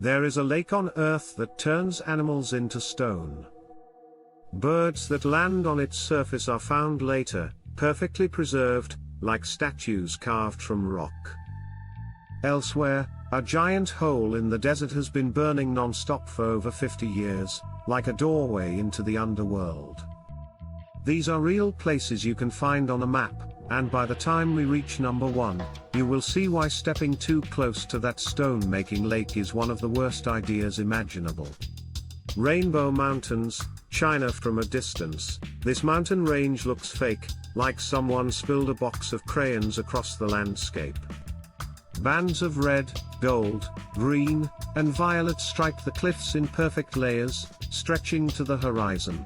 There is a lake on Earth that turns animals into stone. Birds that land on its surface are found later, perfectly preserved, like statues carved from rock. Elsewhere, a giant hole in the desert has been burning non-stop for over 50 years, like a doorway into the underworld. These are real places you can find on a map, and by the time we reach number 1, you will see why stepping too close to that stone-making lake is one of the worst ideas imaginable. Rainbow Mountains, China. From a distance, this mountain range looks fake, like someone spilled a box of crayons across the landscape. Bands of red, gold, green, and violet stripe the cliffs in perfect layers, stretching to the horizon.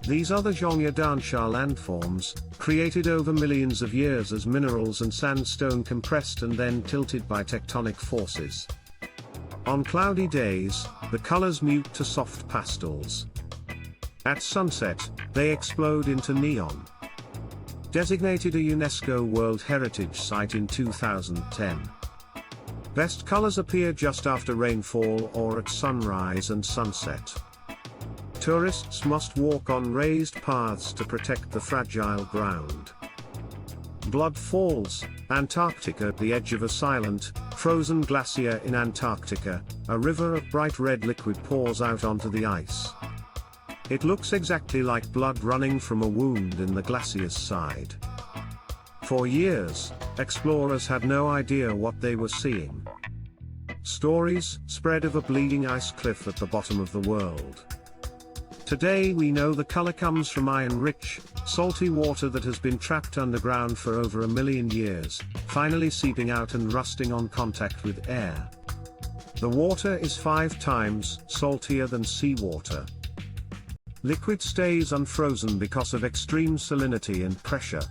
These are the Zhongyadansha landforms, created over millions of years as minerals and sandstone compressed and then tilted by tectonic forces. On cloudy days, the colors mute to soft pastels. At sunset, they explode into neon. Designated a UNESCO World Heritage Site in 2010. Best colors appear just after rainfall or at sunrise and sunset. Tourists must walk on raised paths to protect the fragile ground. Blood Falls, Antarctica. At the edge of a silent, frozen glacier in Antarctica, a river of bright red liquid pours out onto the ice. It looks exactly like blood running from a wound in the glacier's side. For years, explorers had no idea what they were seeing. Stories spread of a bleeding ice cliff at the bottom of the world. Today we know the color comes from iron-rich, salty water that has been trapped underground for over 1 million years, finally seeping out and rusting on contact with air. The water is 5 times saltier than seawater. Liquid stays unfrozen because of extreme salinity and pressure.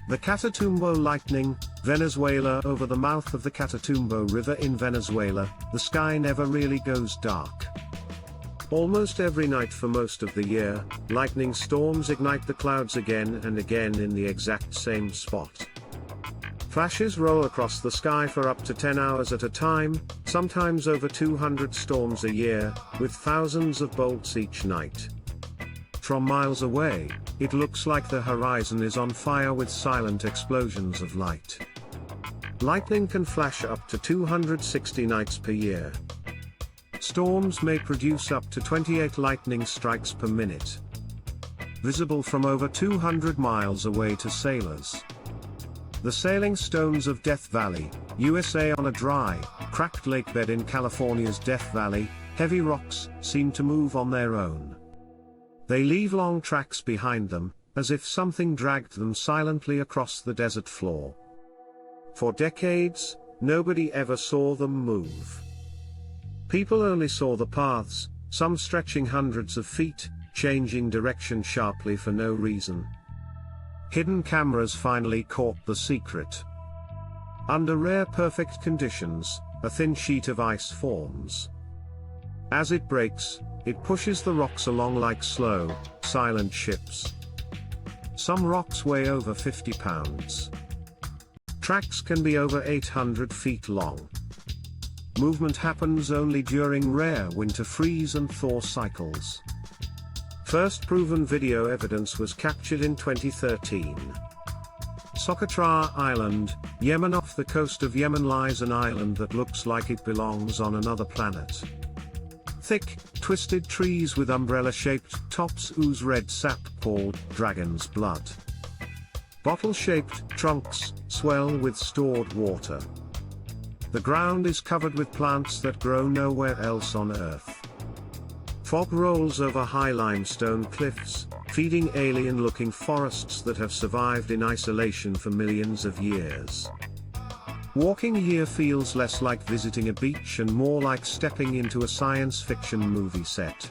The Catatumbo lightning, Venezuela. Over the mouth of the Catatumbo River in Venezuela, the sky never really goes dark. Almost every night for most of the year, lightning storms ignite the clouds again and again in the exact same spot. Flashes roll across the sky for up to 10 hours at a time, sometimes over 200 storms a year, with thousands of bolts each night. From miles away, it looks like the horizon is on fire with silent explosions of light. Lightning can flash up to 260 nights per year. Storms may produce up to 28 lightning strikes per minute. Visible from over 200 miles away to sailors. The Sailing Stones of Death Valley, USA. On a dry, cracked lakebed in California's Death Valley, heavy rocks seem to move on their own. They leave long tracks behind them, as if something dragged them silently across the desert floor. For decades, nobody ever saw them move. People only saw the paths, some stretching hundreds of feet, changing direction sharply for no reason. Hidden cameras finally caught the secret. Under rare perfect conditions, a thin sheet of ice forms. As it breaks, it pushes the rocks along like slow, silent ships. Some rocks weigh over 50 pounds. Tracks can be over 800 feet long. Movement happens only during rare winter freeze and thaw cycles. First proven video evidence was captured in 2013. Socotra Island, Yemen. Off the coast of Yemen lies an island that looks like it belongs on another planet. Thick, twisted trees with umbrella-shaped tops ooze red sap called dragon's blood. Bottle-shaped trunks swell with stored water. The ground is covered with plants that grow nowhere else on Earth. Fog rolls over high limestone cliffs, feeding alien-looking forests that have survived in isolation for millions of years. Walking here feels less like visiting a beach and more like stepping into a science fiction movie set.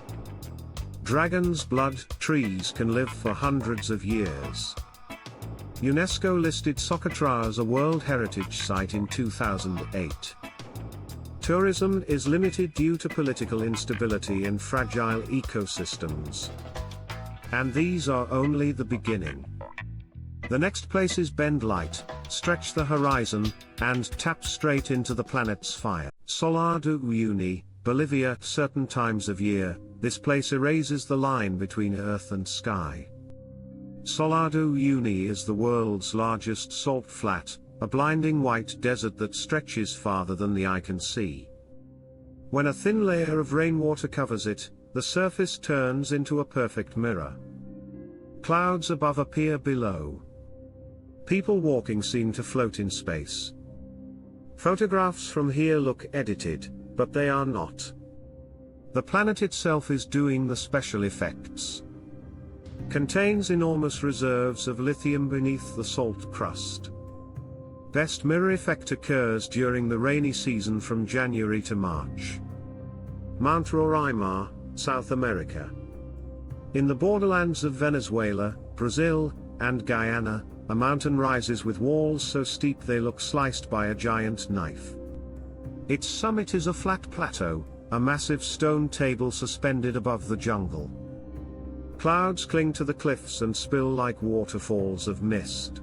Dragon's blood trees can live for hundreds of years. UNESCO listed Socotra as a World Heritage Site in 2008. Tourism is limited due to political instability and fragile ecosystems. And these are only the beginning. The next places bend light, stretch the horizon, and tap straight into the planet's fire. Salar de Uyuni, Bolivia. Certain times of year, this place erases the line between earth and sky. Salar de Uyuni is the world's largest salt flat, a blinding white desert that stretches farther than the eye can see. When a thin layer of rainwater covers it, the surface turns into a perfect mirror. Clouds above appear below. People walking seem to float in space. Photographs from here look edited, but they are not. The planet itself is doing the special effects. Contains enormous reserves of lithium beneath the salt crust. Best mirror effect occurs during the rainy season from January to March. Mount Roraima, South America. In the borderlands of Venezuela, Brazil, and Guyana, a mountain rises with walls so steep they look sliced by a giant knife. Its summit is a flat plateau, a massive stone table suspended above the jungle. Clouds cling to the cliffs and spill like waterfalls of mist.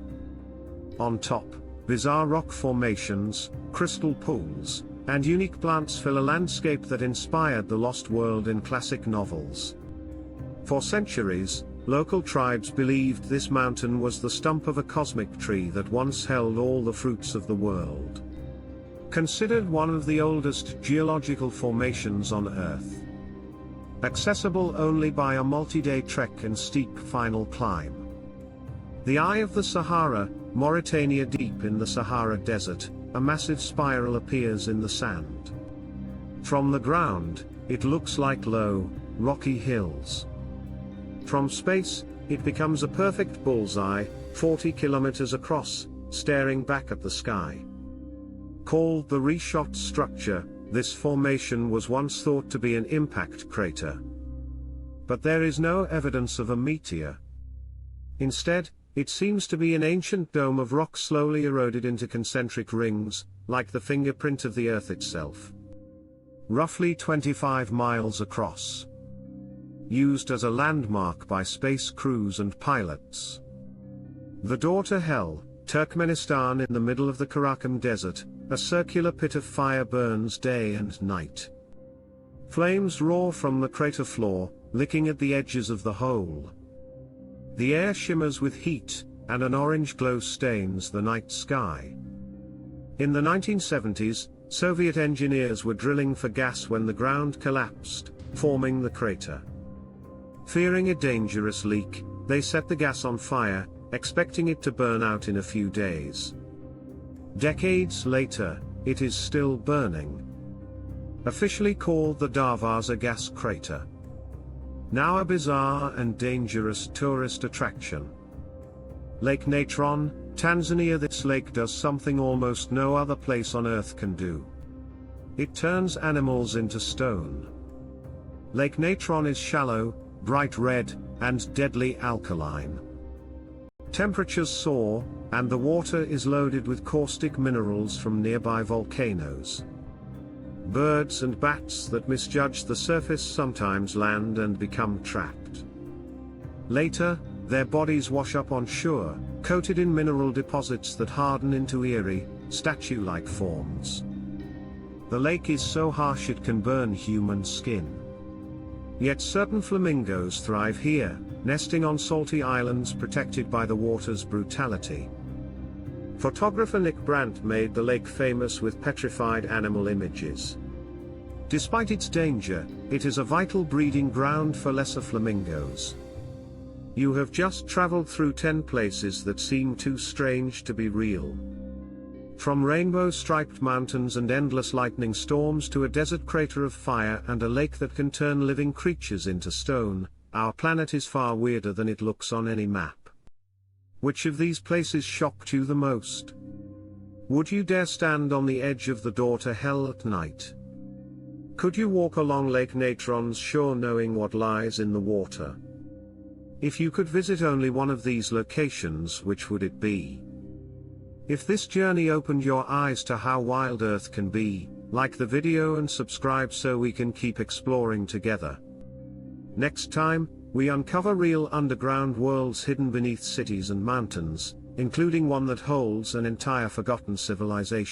On top, bizarre rock formations, crystal pools, and unique plants fill a landscape that inspired the Lost World in classic novels. For centuries, local tribes believed this mountain was the stump of a cosmic tree that once held all the fruits of the world. Considered one of the oldest geological formations on Earth. Accessible only by a multi-day trek and steep final climb. The Eye of the Sahara, Mauritania. Deep in the Sahara Desert, a massive spiral appears in the sand. From the ground, it looks like low, rocky hills. From space, it becomes a perfect bullseye, 40 kilometers across, staring back at the sky. Called the reshot structure, this formation was once thought to be an impact crater. But there is no evidence of a meteor. Instead, it seems to be an ancient dome of rock slowly eroded into concentric rings, like the fingerprint of the Earth itself. Roughly 25 miles across. Used as a landmark by space crews and pilots. The door to hell, Turkmenistan. In the middle of the Karakum Desert, a circular pit of fire burns day and night. Flames roar from the crater floor, licking at the edges of the hole. The air shimmers with heat, and an orange glow stains the night sky. In the 1970s, Soviet engineers were drilling for gas when the ground collapsed, forming the crater. Fearing a dangerous leak, they set the gas on fire, expecting it to burn out in a few days. Decades later, it is still burning. Officially called the Darvaza gas crater. Now a bizarre and dangerous tourist attraction. Lake Natron, Tanzania. This lake does something almost no other place on Earth can do. It turns animals into stone. Lake Natron is shallow, bright red, and deadly alkaline. Temperatures soar, and the water is loaded with caustic minerals from nearby volcanoes. Birds and bats that misjudge the surface sometimes land and become trapped. Later, their bodies wash up on shore, coated in mineral deposits that harden into eerie, statue-like forms. The lake is so harsh it can burn human skin. Yet certain flamingos thrive here, nesting on salty islands protected by the water's brutality. Photographer Nick Brandt made the lake famous with petrified animal images. Despite its danger, it is a vital breeding ground for lesser flamingos. You have just traveled through 10 places that seem too strange to be real. From rainbow-striped mountains and endless lightning storms to a desert crater of fire and a lake that can turn living creatures into stone, our planet is far weirder than it looks on any map. Which of these places shocked you the most? Would you dare stand on the edge of the door to hell at night? Could you walk along Lake Natron's shore knowing what lies in the water? If you could visit only one of these locations, which would it be? If this journey opened your eyes to how wild Earth can be, like the video and subscribe so we can keep exploring together. Next time, we uncover real underground worlds hidden beneath cities and mountains, including one that holds an entire forgotten civilization.